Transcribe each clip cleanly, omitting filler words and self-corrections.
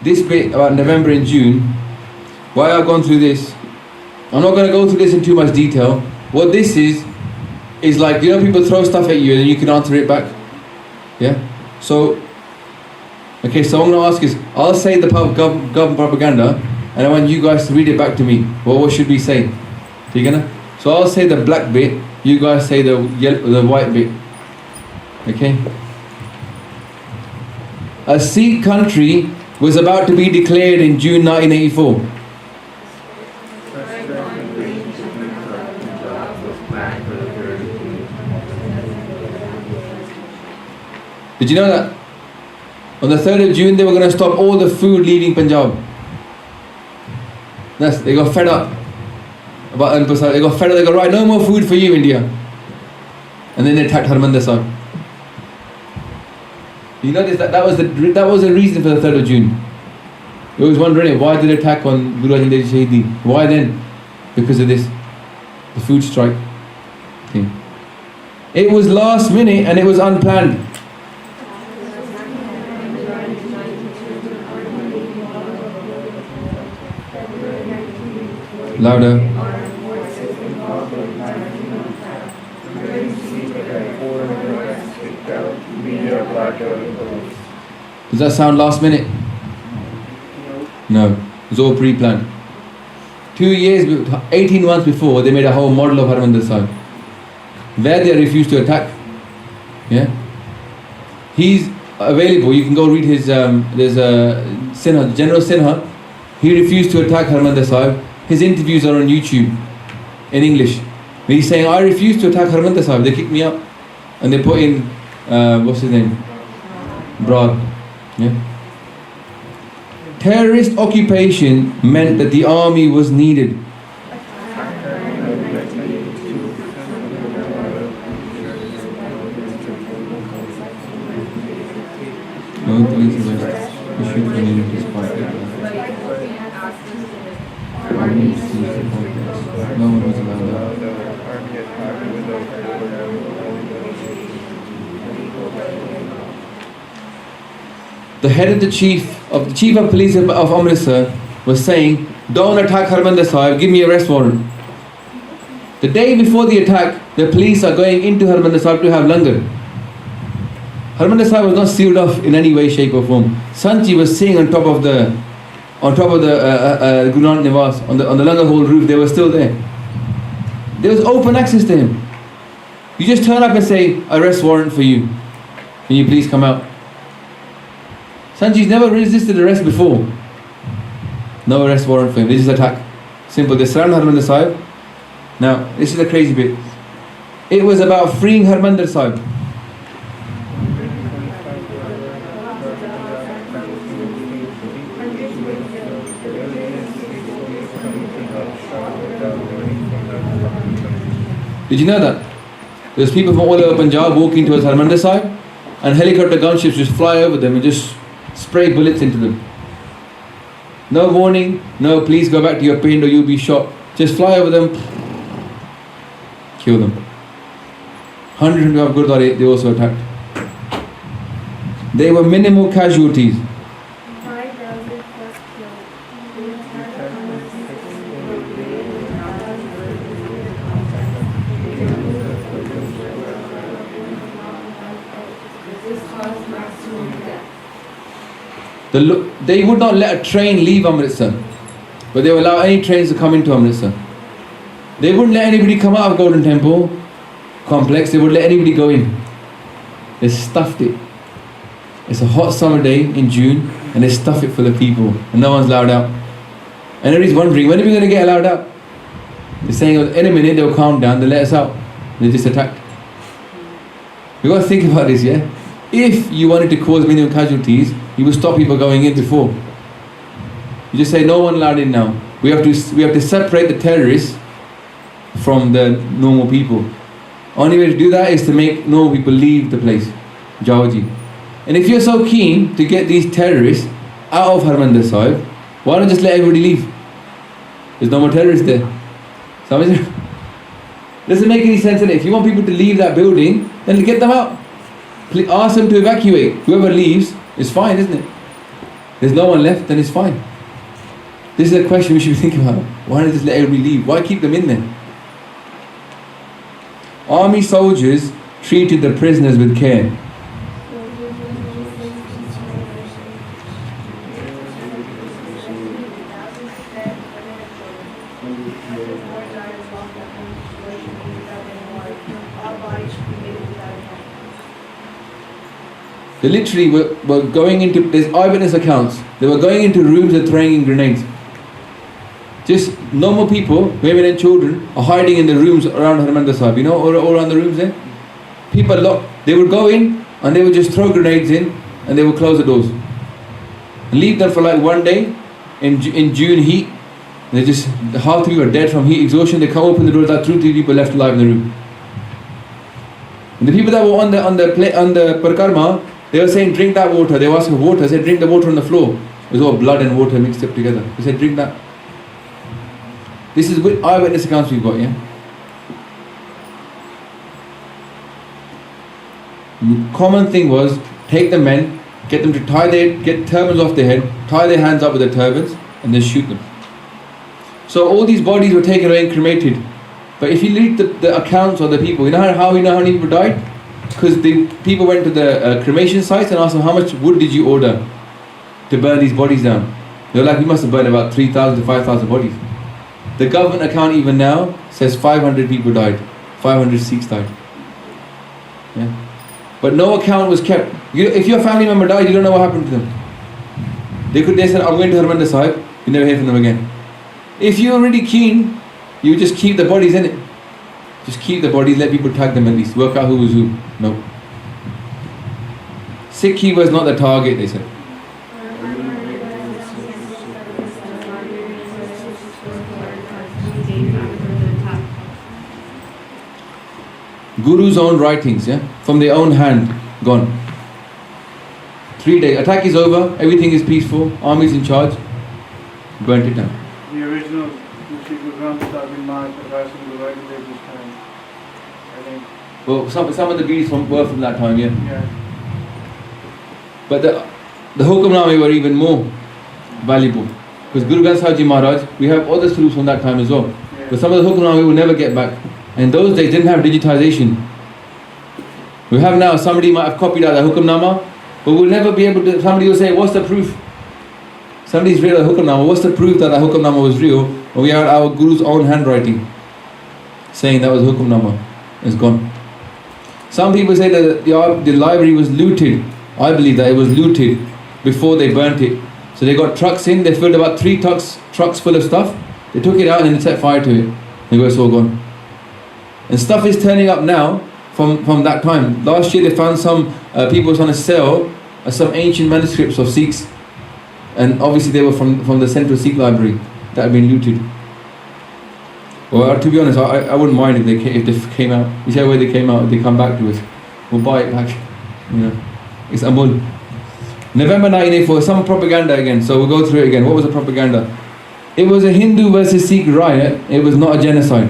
This bit about November and June, why I've gone through this, I'm not going to go through this in too much detail. What this is like, you know, people throw stuff at you and then you can answer it back. Yeah? So, okay, so what I'm going to ask is, I'll say the government propaganda and I want you guys to read it back to me. Well, what should we say? So I'll say the black bit, you guys say the white bit. Okay? A Sikh country was about to be declared in June 1984. Did you know that? On the 3rd of June they were going to stop all the food leaving Punjab. They got fed up. They got fed up, they got, right, no more food for you, India. And then they attacked Harmandir Sahib. You notice that was the reason for the 3rd of June. You always wondering, why did they attack on Guru Arjan Dev Ji Shahidi? Why then? Because of this, the food strike. Okay. It was last minute and it was unplanned. Louder. Does that sound last minute? No, it was all pre-planned. 2 years, 18 months before, they made a whole model of Harmandir Sahib, where they refused to attack. Yeah, he's available. You can go read his. There's a Sinha, General Sinha. He refused to attack Harmandir Sahib. His interviews are on YouTube in English. He's saying, I refuse to attack Harmandir Sahib. They kicked me out, and they put in what's his name? Broad. Yeah. Terrorist occupation meant that the army was needed. No police arrest issued for needed despite no one was allowed out. The head of the chief of police of Amritsar was saying, don't attack Harmandir Sahib, give me a arrest warrant. The day before the attack, the police are going into Harmandir Sahib to have langar. Harmandir Sahib was not sealed off in any way, shape or form. Sanchi was sitting on top of the Guru Nanak Nivas, on the langar hall roof. They were still there. There was open access to him. You just turn up and say, arrest warrant for you. Can you please come out? Sanji's never resisted arrest before. No arrest warrant for him. They just attack. Simple. They surround Harmandir Sahib. Now, this is the crazy bit. It was about freeing Harmandir Sahib. Did you know that? There's people from all over Punjab walking towards Harmandir Sahib, and helicopter gunships just fly over them and just spray bullets into them. No warning, no please go back to your pind or you'll be shot. Just fly over them, kill them. 100 of Gurdwara they also attacked. There were minimal casualties. They would not let a train leave Amritsar, but they would allow any trains to come into Amritsar. They wouldn't let anybody come out of Golden Temple complex, they would let anybody go in. They stuffed it. It's a hot summer day in June and they stuff it full of people and no one's allowed out. And everybody's wondering, when are we going to get allowed out? They're saying in a minute they'll calm down, they'll let us out. They just attacked. You've got to think about this, yeah? If you wanted to cause minimal casualties, you would stop people going in before. You just say no one allowed in now. We have to separate the terrorists from the normal people. Only way to do that is to make normal people leave the place. Jaoji. And if you're so keen to get these terrorists out of Harmandir Sahib, why not just let everybody leave? There's no more terrorists there. Doesn't make any sense in it. If you want people to leave that building, then get them out. Ask them to evacuate. Whoever leaves is fine, isn't it? There's no one left, then it's fine. This is a question we should be thinking about. Why not just let everybody leave? Why keep them in there? Army soldiers treated the prisoners with care. They literally were going into, there's eyewitness accounts, they were going into rooms and throwing in grenades. Just normal people, women and children, are hiding in the rooms around Harmandir Sahib, you know, all around the rooms there. People locked, they would go in and they would just throw grenades in and they would close the doors. And leave them for like one day in June heat. And they just, half the people are dead from heat exhaustion. They come open the doors, like 2-3 people left alive in the room. And the people that were on the Parikrama, they were saying, drink that water. They were asking for water. I said, drink the water on the floor. It was all blood and water mixed up together. They said, drink that. This is eyewitness accounts we've got, yeah? Common thing was, take the men, get them to get turbans off their head, tie their hands up with their turbans, and then shoot them. So all these bodies were taken away and cremated. But if you read the accounts of the people, you know how many people died? Because the people went to the cremation sites and asked them, how much wood did you order to burn these bodies down? They were like, we must have burned about 3,000 to 5,000 bodies. The government account even now says 500 people died. 500 Sikhs died. Yeah. But no account was kept. If your family member died, you don't know what happened to them. They said, I'm going to Harmandir Sahib. You never hear from them again. If you're really keen, you just keep the bodies in it. Just keep the bodies, let people tag them at least. Work out who was who. No. Sikhi was not the target, they said. Guru's own writings, yeah? From their own hand, gone. 3 days. Attack is over, everything is peaceful, army's in charge. Burnt it down. The original Guru Granth Sahib in March, the guys from the right of this time, I think. Well, some of the beads were from that time, yeah. Yeah. But the Hukamname were even more valuable. Because Guru Granth Sahib Ji Maharaj, we have other sloops from that time as well. Yeah. But some of the Hukamname will never get back. And those days didn't have digitization. We have now, somebody might have copied out the Hukamnama, but we'll never be able to, somebody will say, what's the proof? Somebody's read the Hukamnama, what's the proof that the Hukamnama was real? Well, we have our Guru's own handwriting saying that was Hukamnama. It's gone. Some people say that the library was looted. I believe that it was looted before they burnt it. So they got trucks in, they filled about 3 trucks full of stuff, they took it out and then set fire to it. And it was all gone. And stuff is turning up now from that time. Last year they found some people trying to sell some ancient manuscripts of Sikhs. And obviously they were from the Central Sikh Library that had been looted. Well, to be honest, I wouldn't mind if they came out. Whichever way they came out, if they come back to us, we'll buy it back. You know, it's Amul. November 1984, some propaganda again. So we'll go through it again. What was the propaganda? It was a Hindu versus Sikh riot. It was not a genocide.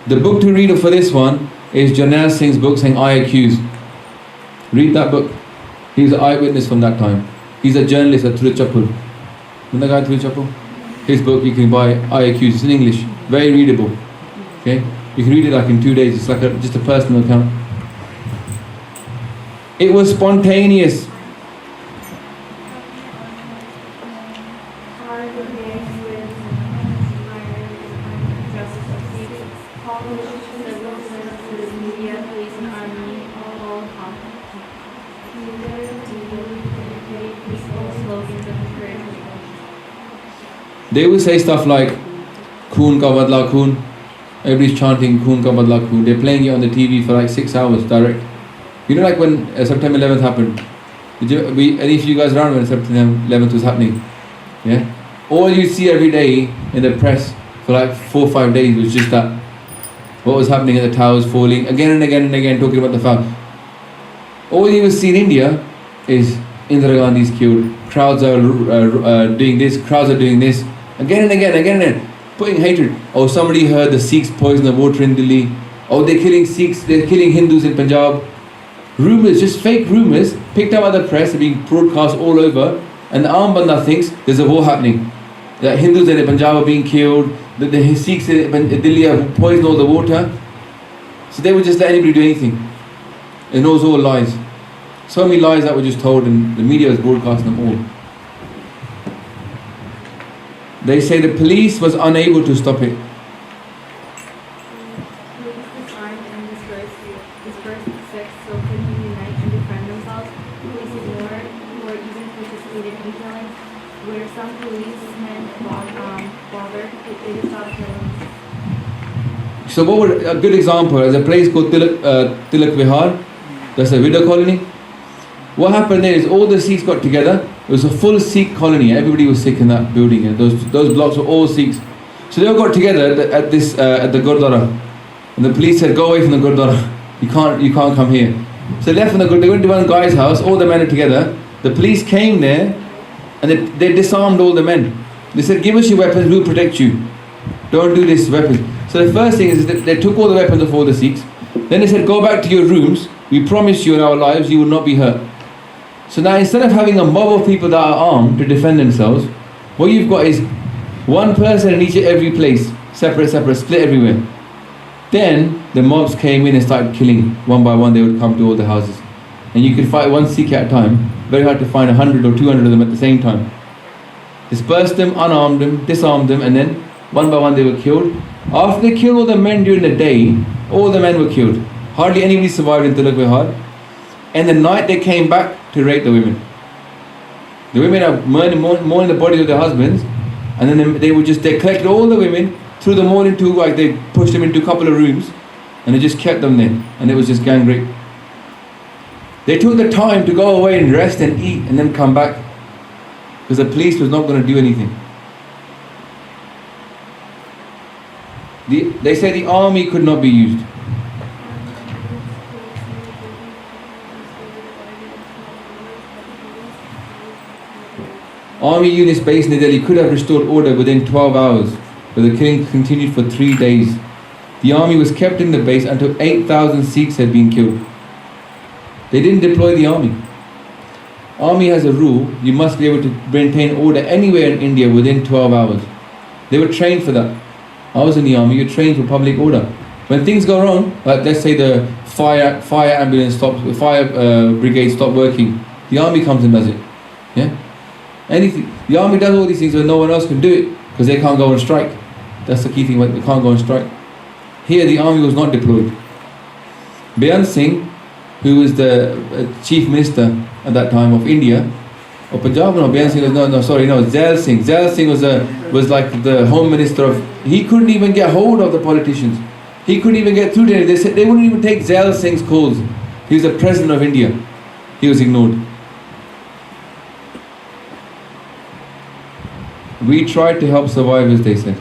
The book to read for this one is Jagraj Singh's book saying I accuse. Read that book. He's an eyewitness from that time. He's a journalist at Tiruchapur. Remember the guy at Tiruchapur? His book you can buy, I accuse. It's in English. Very readable. Okay? You can read it like in 2 days. It's like just a personal account. It was spontaneous. They will say stuff like Khoon ka badla khoon. Everybody's chanting Khoon ka badla khoon. They're playing it on the TV for like 6 hours direct. You know, like when September 11th happened, And if you guys around when September 11th was happening, yeah, all you see every day in the press for like 4 or 5 days was just that. What was happening at the towers falling, again and again and again, talking about the fact. All you will see in India is Indira Gandhi is killed, crowds are doing this, crowds are doing this, again and again, again and again, putting hatred. Oh, somebody heard the Sikhs poison the water in Delhi. Oh, they're killing Sikhs, they're killing Hindus in Punjab. Rumours, just fake rumours, picked up by the press, are being broadcast all over, and the Aam Banda thinks there's a war happening. That Hindus in Punjab are being killed, that the Sikhs in Delhi have poisoned all the water. So they would just let anybody do anything. And those all lies. So many lies that were just told, and the media was broadcasting them all. They say the police was unable to stop it. So what would a good example, there's a place called Tilak Vihar, that's a widow colony. What happened there is all the Sikhs got together. It was a full Sikh colony. Everybody was Sikh in that building, and those blocks were all Sikhs. So they all got together at the Gurdwara, and the police said, "Go away from the Gurdwara. You can't come here." So they left from the Gurdwara. They went to one guy's house. All the men are together. The police came there, and they disarmed all the men. They said, "Give us your weapons. We'll protect you. Don't do this weapons." So the first thing is that they took all the weapons of all the Sikhs. Then they said, "Go back to your rooms. We promise you in our lives you will not be hurt." So now instead of having a mob of people that are armed to defend themselves, what you've got is one person in each and every place, separate, split everywhere. Then the mobs came in and started killing one by one. They would come to all the houses, and you could fight one Sikh at a time. Very hard to find 100 or 200 of them at the same time. Dispersed them, unarmed them, disarmed them, and then one by one they were killed. After they killed all the men during the day, all the men were killed. Hardly anybody survived in Tilak Vihar. And the night they came back to rape the women. The women are mourning the bodies of their husbands, and then they collected all the women, threw them all into, like they pushed them into a couple of rooms, and they just kept them there, and it was just gang rape. They took the time to go away and rest and eat and then come back, because the police was not going to do anything. They say the army could not be used. Army units based in Delhi could have restored order within 12 hours, but the killing continued for 3 days. The army was kept in the base until 8,000 Sikhs had been killed. They didn't deploy the army. Army has a rule, you must be able to maintain order anywhere in India within 12 hours. They were trained for that. I was in the army, you're trained for public order. When things go wrong, like let's say the fire ambulance stops, the fire brigade stop working, the army comes and does it. Yeah? Anything. The army does all these things when no one else can do it, because they can't go on strike. That's the key thing, they can't go on strike. Here the army was not deployed. Bhai Singh, who was the chief minister at that time of India, or Punjab, Zail Singh. Zail Singh was like the home minister of, he couldn't even get hold of the politicians. He couldn't even get through to them. They said they wouldn't even take Zail Singh's calls. He was the president of India. He was ignored. We tried to help survivors, they said.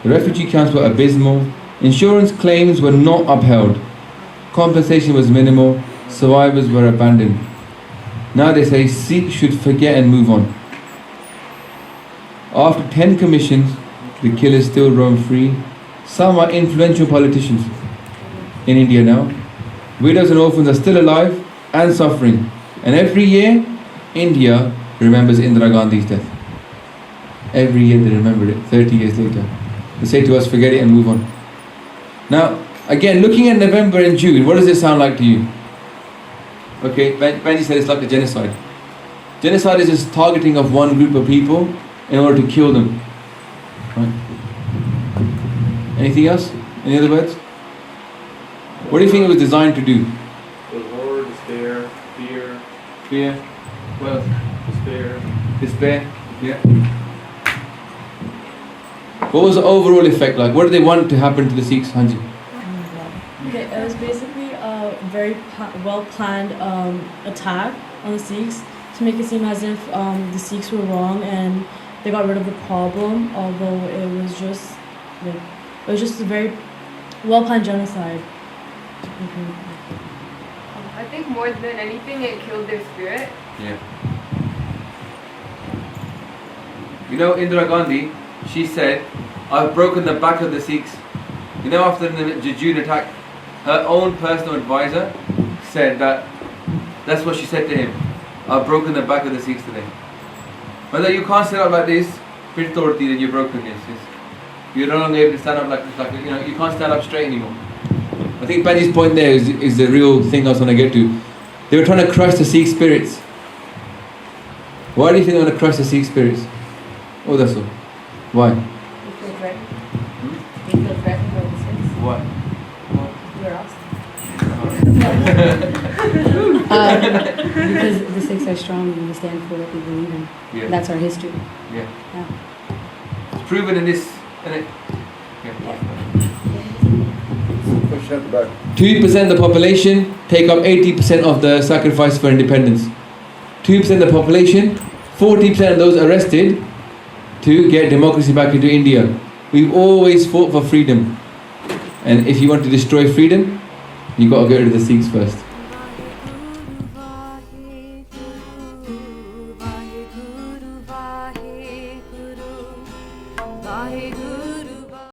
The refugee camps were abysmal. Insurance claims were not upheld. Compensation was minimal. Survivors were abandoned. Now they say Sikhs should forget and move on. After 10 commissions, the killers still roam free. Some are influential politicians in India now. Widows and orphans are still alive and suffering. And every year, India remembers Indira Gandhi's death. Every year they remember it, 30 years later. They say to us, forget it and move on. Now, again, looking at November and June, what does it sound like to you? Okay, Benji said it's like a genocide. Genocide is just targeting of one group of people in order to kill them. Right? Anything else? Any other words? What do you think it was designed to do? The horror, despair, fear. Fear. What else? Despair. Despair. Yeah. What was the overall effect like? What did they want to happen to the Sikhs, Hanji? Okay, it was basically very well-planned attack on the Sikhs to make it seem as if the Sikhs were wrong and they got rid of the problem, although it was just a very well-planned genocide. I think more than anything, it killed their spirit. Yeah. You know, Indira Gandhi, she said, "I've broken the back of the Sikhs." You know, after the June attack, her own personal advisor said that's what she said to him. "I've broken the back of the Sikhs today." Whether you can't stand up like this, then you're broken. Yes. You're no longer able to stand up like you know, you can't stand up straight anymore. I think Benny's point there is the real thing I was trying to get to. They were trying to crush the Sikh spirits. Why do you think they want to crush the Sikh spirits? Oh, that's all. Why? They feel threatened. They feel threatened by the Sikhs. Why? You're asked. Because the Sikhs are strong and we stand for what we believe in. Yeah. That's our history. Yeah. Yeah. It's proven in this, isn't it? Yeah. 2% of the population take up 80% of the sacrifice for independence. 2% of the population, 40% of those arrested to get democracy back into India. We've always fought for freedom. And if you want to destroy freedom, you've got to get rid of the Sikhs first.